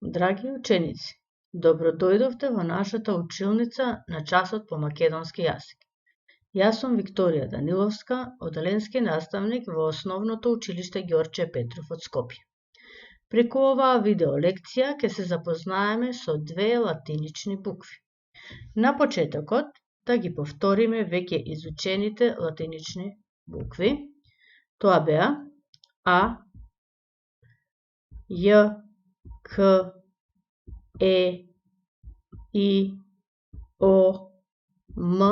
Драги ученици, добро дојдовте во нашата училница на часот по македонски јазик. Јас сум Викторија Даниловска, оделенски наставник во Основното училиште Ѓорче Петров од Скопје. Преку оваа видео лекција ќе се запознаеме со две латинични букви. На почетокот да ги повториме веќе изучените латинични букви. Тоа беа А, Ј, К, Е, И, О, М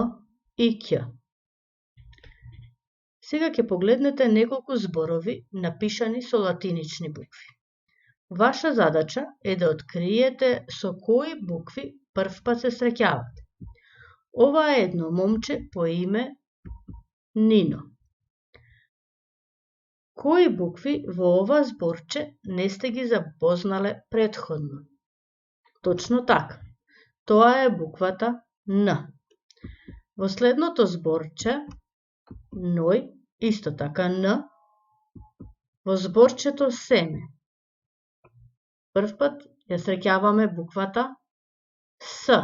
и Ќ. Сега ќе погледнете неколку зборови напишани со латинични букви. Ваша задача е да откриете со кои букви првпат се среќавате. Ова е едно момче по име Нино. Кои букви во ова зборче не сте ги запознале претходно? Точно така. Тоа е буквата Н. Во следното зборче, ној, исто така Н, во зборчето семе. Првпат ја среќаваме буквата С.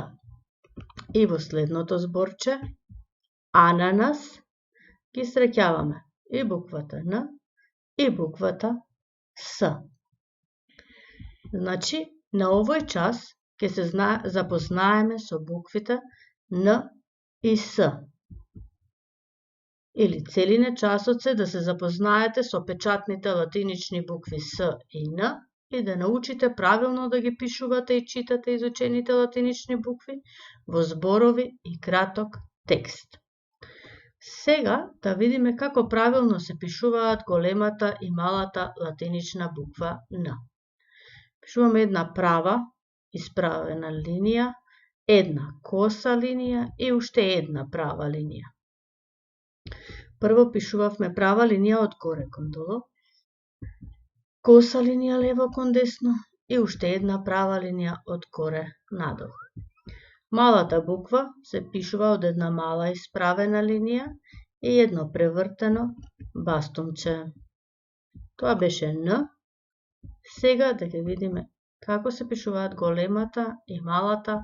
И во следното зборче, ананас, ги среќаваме и буквата Н и буквата С. Значи, на овој час ќе се запознаеме со буквите Н и С. Или целине часот се да се запознаете со печатните латинични букви С и Н и да научите правилно да ги пишувате и читате изучените латинични букви во зборови и краток текст. Сега да видиме како правилно се пишуваат големата и малата латинична буква Н. Пишуваме една права, исправена линија, една коса линија и уште една права линија. Прво пишувавме права линија од горе кон долу, коса линија лево кон десно и уште една права линија од горе надолу. Малата буква се пишува од една мала исправена линија и едно превртено бастунче. Тоа беше Н. Сега да ќе видиме како се пишуваат големата и малата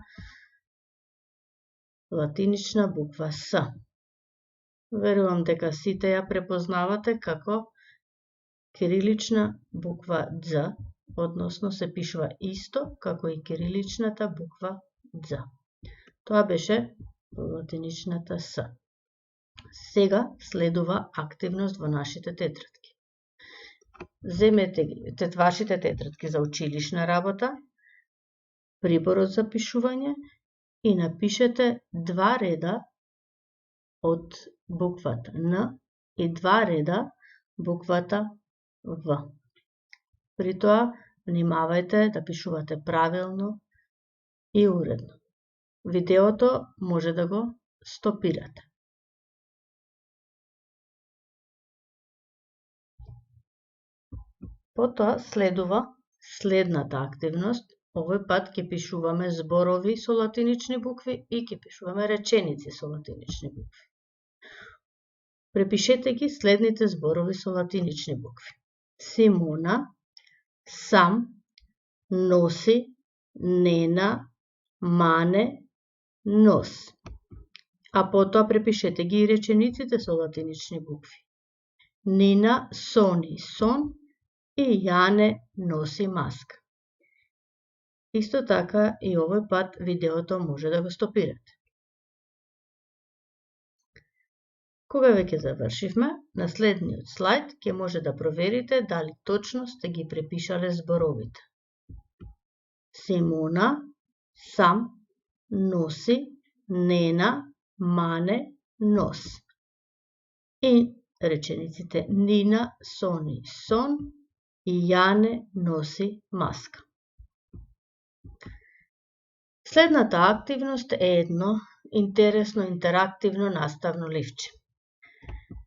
латинична буква С. Верувам дека сите ја препознавате како кирилична буква Дз, односно се пишува исто како и кириличната буква Дз. Тоа беше латиничната С. Сега следува активност во нашите тетрадки. Земете вашите тетрадки за училишна работа, приборот за пишување и напишете 2 реда од буквата Н и 2 реда буквата В. При тоа внимавајте да пишувате правилно и уредно. Видеото може да го стопирате. Потоа следува следната активност. Овој пат ќе пишуваме зборови со латинични букви и ќе пишуваме реченици со латинични букви. Препишете ги следните зборови со латинични букви. Симона, сам, носи, нена, мане, нос. А потоа препишете ги и речениците со латинични букви. Нина сони сон и Јане носи маска. Исто така и овој пат видеото може да го стопирате. Кога веќе завршивме, на следниот слайд ќе може да проверите дали точно сте ги препишале зборовите. Симона, сам, носи, нена, мане, нос. И речениците Нина сони сон и Јане носи маска. Следната активност е едно интересно интерактивно наставно ливче.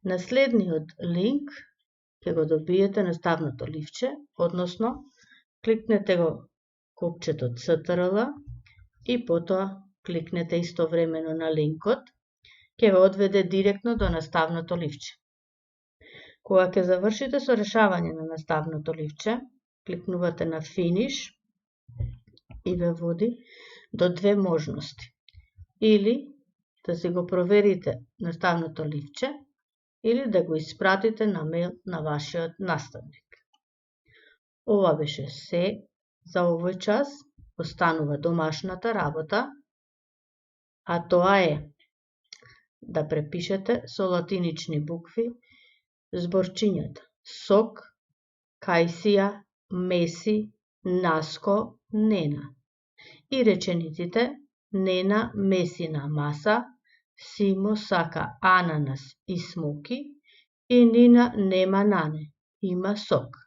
На следниот линк ќе го добиете наставното ливче, односно кликнете го копчето CTRL и потоа кликнете истовремено на линкот, ќе ве одведе директно до наставното ливче. Кога ќе завршите со решавање на наставното ливче, кликнувате на Finish и ве води до две можности. Или да си го проверите наставното ливче, или да го испратите на мејл на вашиот наставник. Ова беше се за овој час. Останува домашната работа, а тоа е да препишете со латинични букви зборчињата сок, кајсија, меси, наско, нена и речениците Нена меси на маса, Симо сака ананас и смоки и Нина нема нане, има сок.